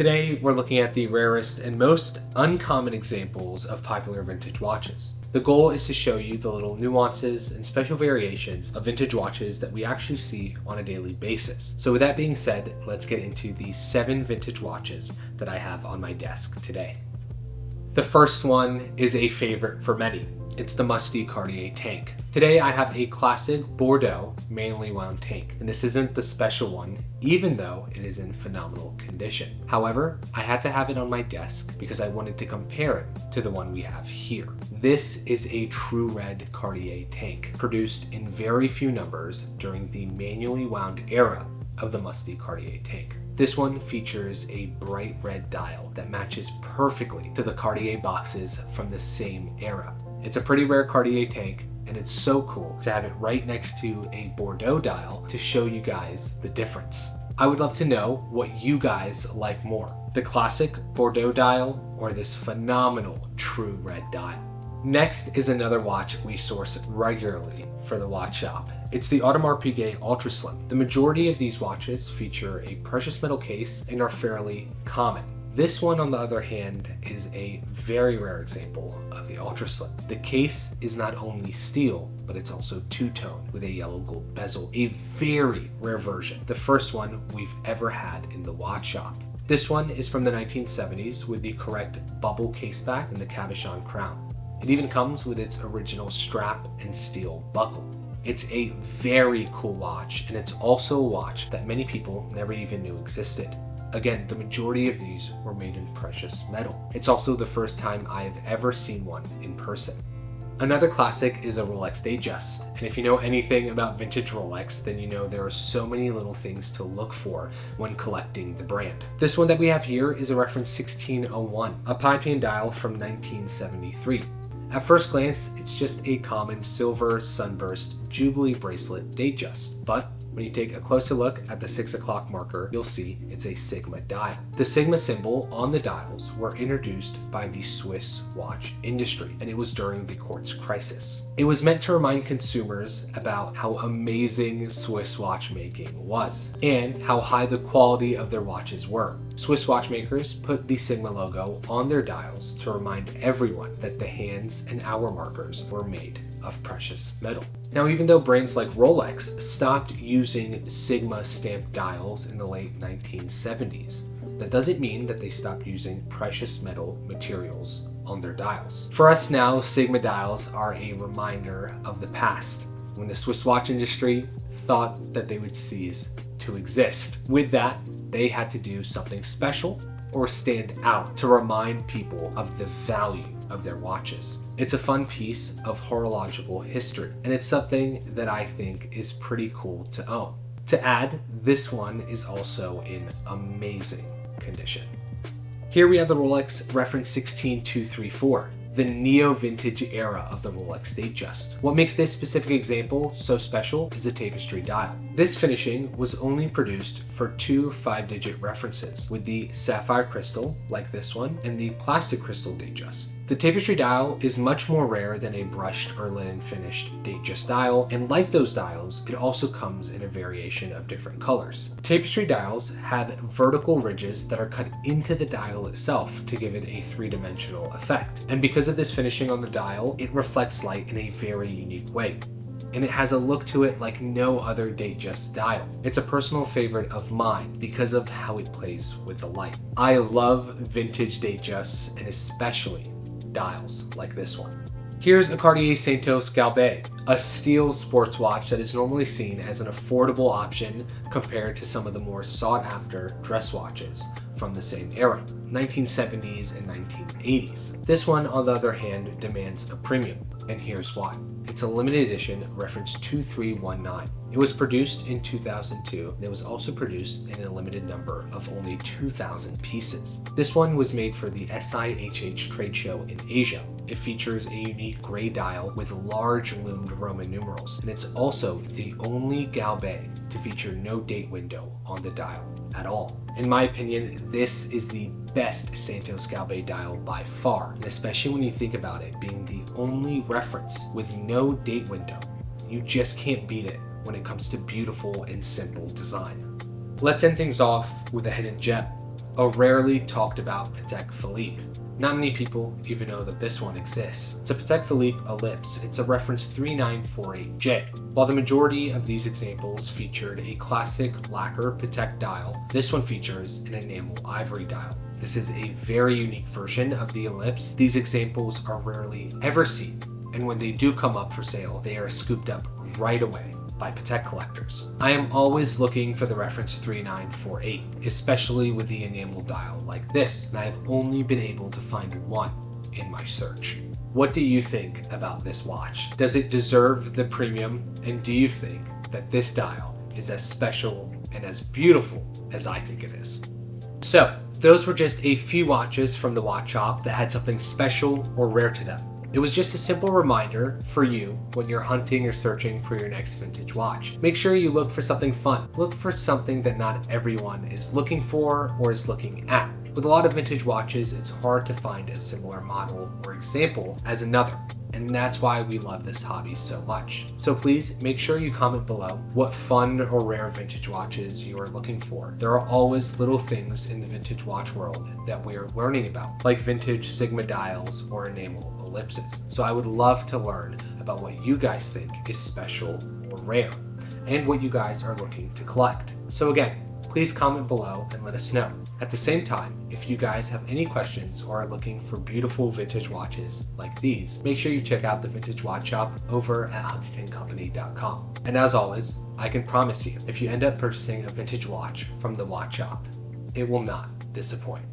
Today, we're looking at the rarest and most uncommon examples of popular vintage watches. The goal is to show you the little nuances and special variations of vintage watches that we actually see on a daily basis. So with that being said, let's get into the 7 vintage watches that I have on my desk today. The first one is a favorite for many. It's the musty Cartier tank. Today I have a classic Bourdeaux manually wound tank, and this isn't the special one, even though it is in phenomenal condition. However, I had to have it on my desk because I wanted to compare it to the one we have here. This is a true red Cartier tank, produced in very few numbers during the manually wound era of the musty Cartier tank. This one features a bright red dial that matches perfectly to the Cartier boxes from the same era. It's a pretty rare Cartier tank, and it's so cool to have it right next to a Bourdeaux dial to show you guys the difference. I would love to know what you guys like more, the classic Bourdeaux dial or this phenomenal true red dial. Next is another watch we source regularly for the watch shop. It's the Audemars Piguet Ultra Slim. The majority of these watches feature a precious metal case and are fairly common. This one, on the other hand, is a very rare example of the Ultra Slim. The case is not only steel, but it's also two-tone with a yellow gold bezel, a very rare version, the first one we've ever had in the watch shop. This one is from the 1970s with the correct bubble case back and the cabochon crown. It even comes with its original strap and steel buckle. It's a very cool watch, and it's also a watch that many people never even knew existed. Again, the majority of these were made in precious metal. It's also the first time I've ever seen one in person. Another classic is a Rolex Datejust, and if you know anything about vintage Rolex, then you know there are so many little things to look for when collecting the brand. This one that we have here is a reference 1601, a pie-pane dial from 1973. At first glance, it's just a common silver sunburst Jubilee bracelet Datejust, but when you take a closer look at the 6 o'clock marker, you'll see it's a Sigma dial. The Sigma symbol on the dials were introduced by the Swiss watch industry, and it was during the quartz crisis. It was meant to remind consumers about how amazing Swiss watchmaking was, and how high the quality of their watches were. Swiss watchmakers put the Sigma logo on their dials to remind everyone that the hands and hour markers were made of precious metal. Now, even though brands like Rolex stopped using Sigma stamped dials in the late 1970s, that doesn't mean that they stopped using precious metal materials on their dials. For us now, Sigma dials are a reminder of the past, when the Swiss watch industry thought that they would cease to exist. With that, they had to do something special or stand out to remind people of the value of their watches. It's a fun piece of horological history, and it's something that I think is pretty cool to own. To add, this one is also in amazing condition. Here we have the Rolex reference 16234. The neo-vintage era of the Rolex Datejust. What makes this specific example so special is the Tapestry dial. This finishing was only produced for 2 5-digit references, with the sapphire crystal, like this one, and the plastic crystal Datejust. The Tapestry dial is much more rare than a brushed or linen finished Datejust dial, and like those dials, it also comes in a variation of different colors. Tapestry dials have vertical ridges that are cut into the dial itself to give it a 3-dimensional effect. And because of this finishing on the dial, it reflects light in a very unique way, and it has a look to it like no other Datejust dial. It's a personal favorite of mine because of how it plays with the light. I love vintage Datejusts, and especially dials like this one. Here's a Cartier Santos Galbee, a steel sports watch that is normally seen as an affordable option compared to some of the more sought-after dress watches from the same era, 1970s and 1980s. This one, on the other hand, demands a premium, and here's why. It's a limited edition reference 2319. It was produced in 2002, and it was also produced in a limited number of only 2,000 pieces. This one was made for the SIHH trade show in Asia. It features a unique gray dial with large loomed Roman numerals, and it's also the only Galbee to feature no date window on the dial at all. In my opinion, this is the best Santos Galbee dial by far, and especially when you think about it being the only reference with no date window. You just can't beat it when it comes to beautiful and simple design. Let's end things off with a hidden gem, a rarely talked about Patek Philippe. Not many people even know that this one exists. It's a Patek Philippe Ellipse. It's a reference 3948J. While the majority of these examples featured a classic lacquer Patek dial, this one features an Enamel-Ivory dial. This is a very unique version of the Ellipse. These examples are rarely ever seen, and when they do come up for sale, they are scooped up right away by Patek collectors. I am always looking for the reference 3948, especially with the enamel dial like this, and I have only been able to find one in my search. What do you think about this watch? Does it deserve the premium? And do you think that this dial is as special and as beautiful as I think it is? So, those were just a few watches from the watch shop that had something special or rare to them. It was just a simple reminder for you when you're hunting or searching for your next vintage watch. Make sure you look for something fun. Look for something that not everyone is looking for or is looking at. With a lot of vintage watches, it's hard to find a similar model or example as another. And that's why we love this hobby so much. So please make sure you comment below what fun or rare vintage watches you are looking for. There are always little things in the vintage watch world that we're learning about, like vintage Sigma dials or enamel ellipses. So I would love to learn about what you guys think is special or rare, and what you guys are looking to collect. So again, please comment below and let us know. At the same time, if you guys have any questions or are looking for beautiful vintage watches like these, make sure you check out the Vintage Watch Shop over at huntingtoncompany.com. And as always, I can promise you, if you end up purchasing a vintage watch from the watch shop, it will not disappoint.